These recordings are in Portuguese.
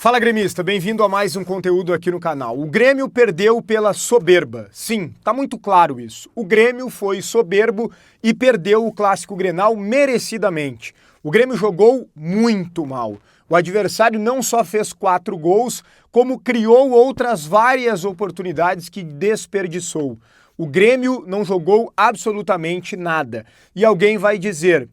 Fala, gremista, bem-vindo a mais um conteúdo aqui no canal. O Grêmio perdeu pela soberba. Sim, tá muito claro isso. O Grêmio foi soberbo e perdeu o Clássico Grenal merecidamente. O Grêmio jogou muito mal. O adversário não só fez 4 gols, como criou outras várias oportunidades que desperdiçou. O Grêmio não jogou absolutamente nada. E alguém vai dizer,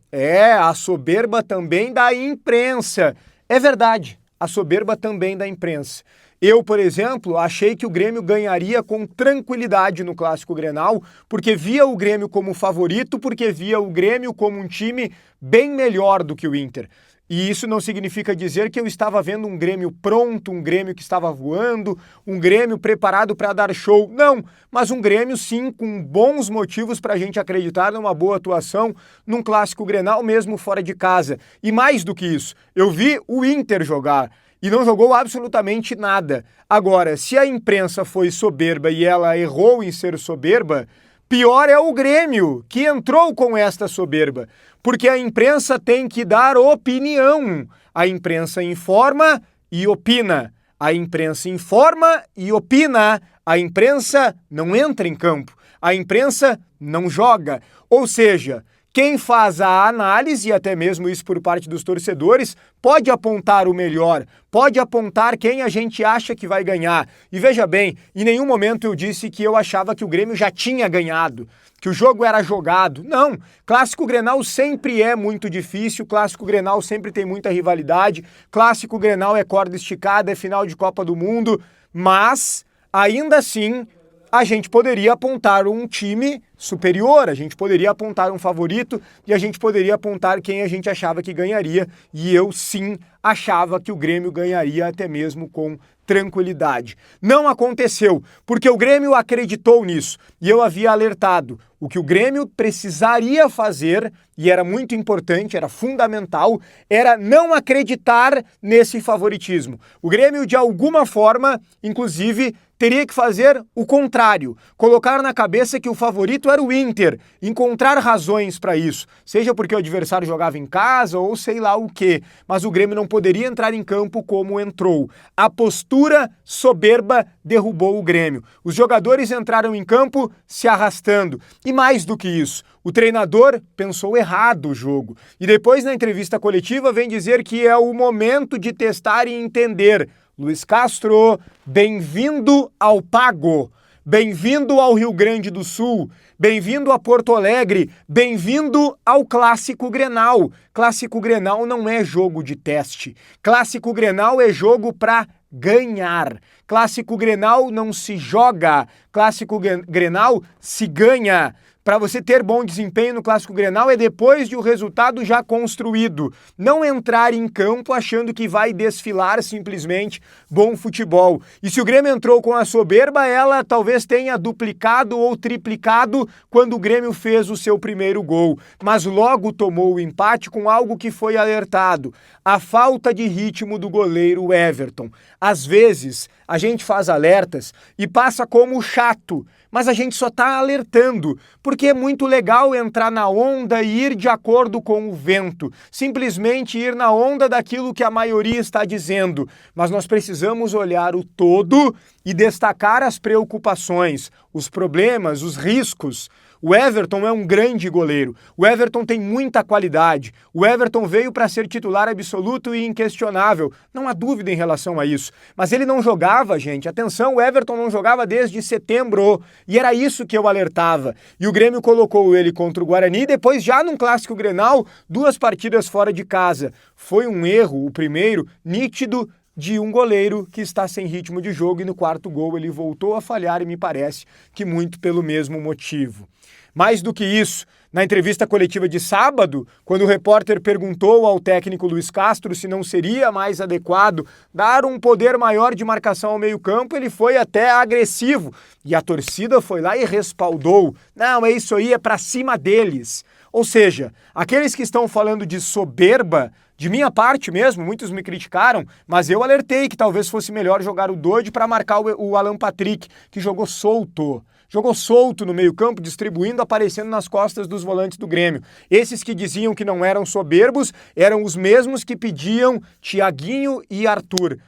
a soberba também da imprensa. É verdade. A soberba também da imprensa. Eu, por exemplo, achei que o Grêmio ganharia com tranquilidade no Clássico Grenal, porque via o Grêmio como favorito, porque via o Grêmio como um time bem melhor do que o Inter. E isso não significa dizer que eu estava vendo um Grêmio pronto, um Grêmio que estava voando, um Grêmio preparado para dar show. Não, mas um Grêmio sim, com bons motivos para a gente acreditar numa boa atuação num Clássico Grenal, mesmo fora de casa. E mais do que isso, eu vi o Inter jogar e não jogou absolutamente nada. Agora, se a imprensa foi soberba e ela errou em ser soberba, pior é o Grêmio, que entrou com esta soberba, porque a imprensa tem que dar opinião. A imprensa informa e opina. A imprensa informa e opina. A imprensa não entra em campo. A imprensa não joga. Ou seja, quem faz a análise, e até mesmo isso por parte dos torcedores, pode apontar o melhor, pode apontar quem a gente acha que vai ganhar. E veja bem, em nenhum momento eu disse que eu achava que o Grêmio já tinha ganhado, que o jogo era jogado. Não, Clássico Grenal sempre é muito difícil, Clássico Grenal sempre tem muita rivalidade, Clássico Grenal é corda esticada, é final de Copa do Mundo, mas ainda assim a gente poderia apontar um time superior, a gente poderia apontar um favorito e a gente poderia apontar quem a gente achava que ganharia. E eu sim achava que o Grêmio ganharia até mesmo com tranquilidade. Não aconteceu, porque o Grêmio acreditou nisso e eu havia alertado. O que o Grêmio precisaria fazer, e era muito importante, era fundamental, era não acreditar nesse favoritismo. O Grêmio, de alguma forma, inclusive, teria que fazer o contrário, colocar na cabeça que o favorito era o Inter, encontrar razões para isso, seja porque o adversário jogava em casa ou sei lá o quê, mas o Grêmio não poderia entrar em campo como entrou. A postura soberba derrubou o Grêmio. Os jogadores entraram em campo se arrastando. E mais do que isso, o treinador pensou errado o jogo. E depois na entrevista coletiva vem dizer que é o momento de testar e entender. Luiz Castro, bem-vindo ao Pago, bem-vindo ao Rio Grande do Sul, bem-vindo a Porto Alegre, bem-vindo ao Clássico Grenal. Clássico Grenal não é jogo de teste, Clássico Grenal é jogo para ganhar. Clássico Grenal não se joga, Clássico Grenal se ganha. Para você ter bom desempenho no Clássico Grenal é depois de o resultado já construído. Não entrar em campo achando que vai desfilar simplesmente bom futebol. E se o Grêmio entrou com a soberba, ela talvez tenha duplicado ou triplicado quando o Grêmio fez o seu primeiro gol. Mas logo tomou o empate com algo que foi alertado. A falta de ritmo do goleiro Everton. Às vezes, a gente faz alertas e passa como chato, mas a gente só está alertando, porque é muito legal entrar na onda e ir de acordo com o vento, simplesmente ir na onda daquilo que a maioria está dizendo, mas nós precisamos olhar o todo e destacar as preocupações, os problemas, os riscos. O Everton é um grande goleiro, o Everton tem muita qualidade, o Everton veio para ser titular absoluto e inquestionável, não há dúvida em relação a isso, mas ele não jogava, gente, atenção, o Everton não jogava desde setembro, e era isso que eu alertava, e o Grêmio colocou ele contra o Guarani, depois já num Clássico Grenal, 2 partidas fora de casa, foi um erro, o primeiro, nítido, de um goleiro que está sem ritmo de jogo e no 4º gol ele voltou a falhar e me parece que muito pelo mesmo motivo. Mais do que isso, na entrevista coletiva de sábado, quando o repórter perguntou ao técnico Luiz Castro se não seria mais adequado dar um poder maior de marcação ao meio-campo, ele foi até agressivo e a torcida foi lá e respaldou. Não, é isso aí, é pra cima deles. Ou seja, aqueles que estão falando de soberba, de minha parte mesmo, muitos me criticaram, mas eu alertei que talvez fosse melhor jogar o Dodge para marcar o Alan Patrick, que jogou solto. Jogou solto no meio-campo, distribuindo, aparecendo nas costas dos volantes do Grêmio. Esses que diziam que não eram soberbos eram os mesmos que pediam Thiaguinho e Arthur.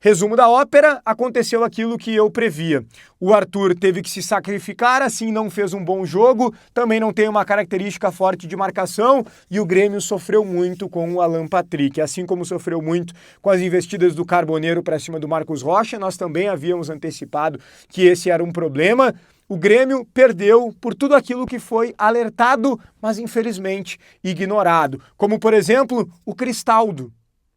Resumo da ópera, aconteceu aquilo que eu previa. O Arthur teve que se sacrificar, assim não fez um bom jogo, também não tem uma característica forte de marcação e o Grêmio sofreu muito com o Alan Patrick, assim como sofreu muito com as investidas do Carboneiro para cima do Marcos Rocha, nós também havíamos antecipado que esse era um problema. O Grêmio perdeu por tudo aquilo que foi alertado, mas infelizmente ignorado, como por exemplo o Cristaldo.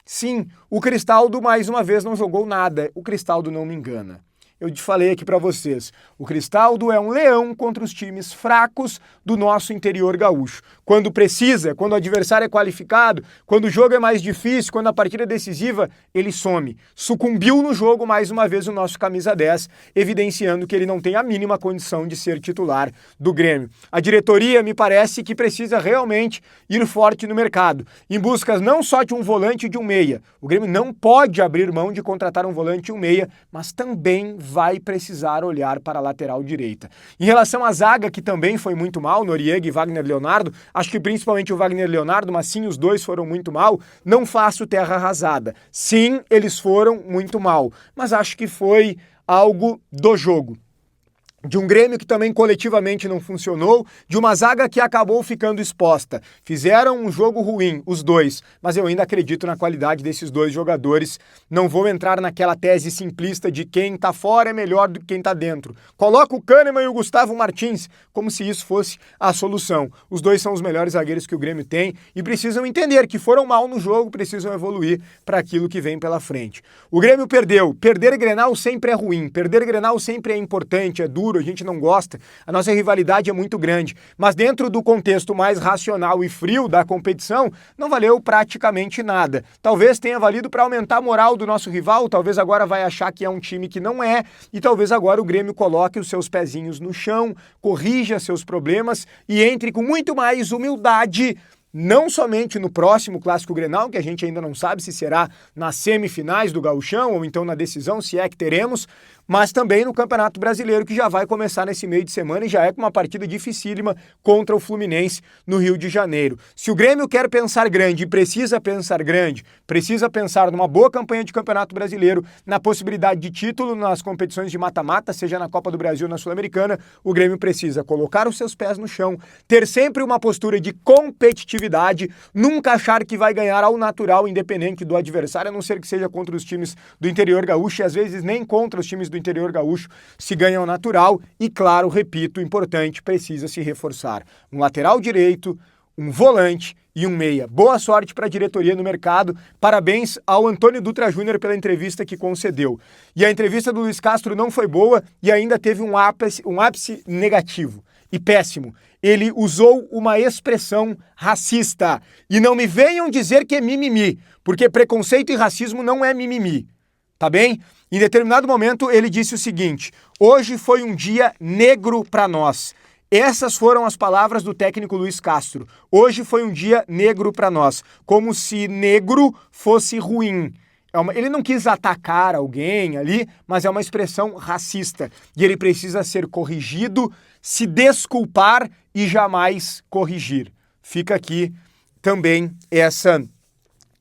Sim, o Cristaldo mais uma vez não jogou nada. O Cristaldo não me engana. Eu te falei aqui para vocês, o Cristaldo é um leão contra os times fracos do nosso interior gaúcho. Quando precisa, quando o adversário é qualificado, quando o jogo é mais difícil, quando a partida é decisiva, ele some. Sucumbiu no jogo mais uma vez o nosso camisa 10, evidenciando que ele não tem a mínima condição de ser titular do Grêmio. A diretoria me parece que precisa realmente ir forte no mercado, em busca não só de um volante e de um meia. O Grêmio não pode abrir mão de contratar um volante e um meia, mas também vai precisar olhar para a lateral direita. Em relação à zaga, que também foi muito mal, Noriega e Wagner Leonardo, acho que principalmente o Wagner Leonardo, mas sim, os dois foram muito mal, não faço terra arrasada. Sim, eles foram muito mal, mas acho que foi algo do jogo. De um Grêmio que também coletivamente não funcionou, de uma zaga que acabou ficando exposta. Fizeram um jogo ruim, os dois, mas eu ainda acredito na qualidade desses dois jogadores. Não vou entrar naquela tese simplista de quem tá fora é melhor do que quem tá dentro. Coloca o Kahneman e o Gustavo Martins, como se isso fosse a solução. Os dois são os melhores zagueiros que o Grêmio tem e precisam entender que foram mal no jogo, precisam evoluir para aquilo que vem pela frente. O Grêmio perdeu. Perder Grenal sempre é ruim, perder Grenal sempre é importante, é duro, a gente não gosta, a nossa rivalidade é muito grande, mas dentro do contexto mais racional e frio da competição, não valeu praticamente nada. Talvez tenha valido para aumentar a moral do nosso rival, talvez agora vai achar que é um time que não é, e talvez agora o Grêmio coloque os seus pezinhos no chão, corrija seus problemas e entre com muito mais humildade, não somente no próximo Clássico Grenal, que a gente ainda não sabe se será nas semifinais do Gauchão ou então na decisão, se é que teremos, mas também no Campeonato Brasileiro, que já vai começar nesse meio de semana e já é com uma partida dificílima contra o Fluminense no Rio de Janeiro. Se o Grêmio quer pensar grande e precisa pensar numa boa campanha de Campeonato Brasileiro, na possibilidade de título nas competições de mata-mata, seja na Copa do Brasil ou na Sul-Americana, o Grêmio precisa colocar os seus pés no chão, ter sempre uma postura de competitividade, nunca achar que vai ganhar ao natural, independente do adversário, a não ser que seja contra os times do interior gaúcho e às vezes nem contra os times do interior gaúcho se ganha ao natural e, claro, repito, importante, precisa se reforçar. Um lateral direito, um volante e um meia. Boa sorte para a diretoria no mercado. Parabéns ao Antônio Dutra Júnior pela entrevista que concedeu. E a entrevista do Luiz Castro não foi boa e ainda teve um ápice negativo e péssimo. Ele usou uma expressão racista. E não me venham dizer que é mimimi, porque preconceito e racismo não é mimimi. Tá bem? Em determinado momento ele disse o seguinte: hoje foi um dia negro para nós. Essas foram as palavras do técnico Luiz Castro. Hoje foi um dia negro para nós. Como se negro fosse ruim. Ele não quis atacar alguém ali, mas é uma expressão racista. E ele precisa ser corrigido, se desculpar e jamais corrigir. Fica aqui também essa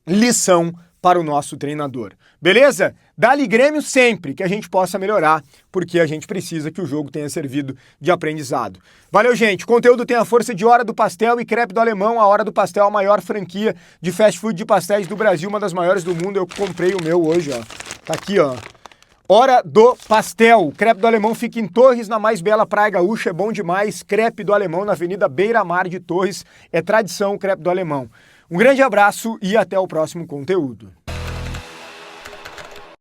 lição para o nosso treinador. Beleza? Dá-lhe Grêmio sempre, que a gente possa melhorar, porque a gente precisa que o jogo tenha servido de aprendizado. Valeu, gente. O conteúdo tem a força de Hora do Pastel e Crepe do Alemão. A Hora do Pastel, a maior franquia de fast food de pastéis do Brasil, uma das maiores do mundo. Eu comprei o meu hoje, ó. Tá aqui, ó. Hora do Pastel. Crepe do Alemão fica em Torres, na mais bela praia gaúcha. É bom demais. Crepe do Alemão, na Avenida Beira Mar de Torres. É tradição o Crepe do Alemão. Um grande abraço e até o próximo conteúdo.